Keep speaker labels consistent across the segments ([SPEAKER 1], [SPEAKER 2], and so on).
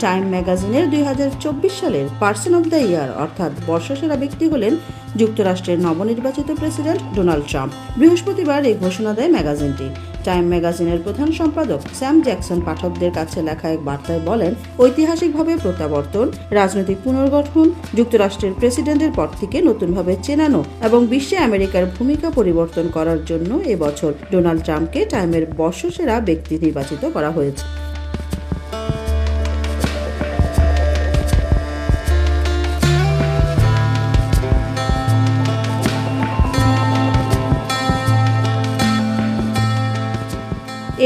[SPEAKER 1] Time ম্যাগাজিনের 2024 সালের person of the ইয়ার অর্থাৎ বর্ষসেরা ব্যক্তি হলেন যুক্তরাষ্ট্রের নবনির্বাচিত প্রেসিডেন্ট ডোনাল্ড ট্রাম্প। বৃহস্পতিবার এই ঘোষণা দেয় ম্যাগাজিনটি। টাইম ম্যাগাজিনের প্রধান সম্পাদক স্যাম জ্যাকসন পাঠকদের কাছে লেখা এক বার্তায় বলেন, ঐতিহাসিকভাবে প্রত্যাবর্তন, রাজনৈতিক পুনর্গঠন, যুক্তরাষ্ট্রের প্রেসিডেন্টের পদ থেকে নতুনভাবে চেনানো এবং বিশ্বে আমেরিকার ভূমিকা পরিবর্তন করার জন্য এবছর ডোনাল্ড ট্রাম্পকে টাইমের বর্ষসেরা ব্যক্তি নির্বাচিত করা হয়েছে।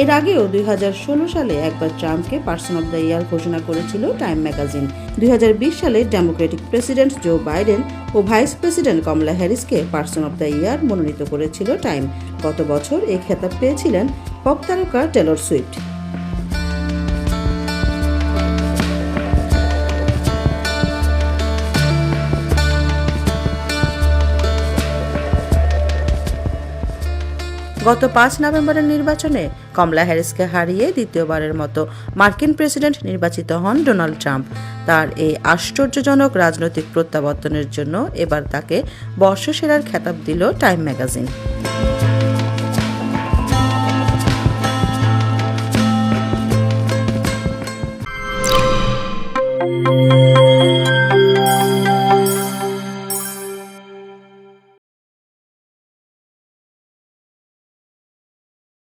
[SPEAKER 1] এর আগেও 2016 সালে একবার ট্রাম্পকে পার্সন অব দ্য ইয়ার ঘোষণা করেছিল টাইম ম্যাগাজিন। 2020 সালে ডেমোক্রেটিক প্রেসিডেন্ট জো বাইডেন ও ভাইস প্রেসিডেন্ট কমলা হ্যারিসকে পার্সন অব দ্য ইয়ার মনোনীত করেছিল টাইম। গত বছর এই খেতাব পেয়েছিলেন পপ তারকা টেলর সুইফট। গত 5 নভেম্বরের নির্বাচনে কমলা হ্যারিসকে হারিয়ে দ্বিতীয়বারের মতো মার্কিন প্রেসিডেন্ট নির্বাচিত হন ডোনাল্ড ট্রাম্প। তার এই আশ্চর্যজনক রাজনৈতিক প্রত্যাবর্তনের জন্য এবার তাকে বর্ষসেরার খেতাব দিল টাইম ম্যাগাজিন।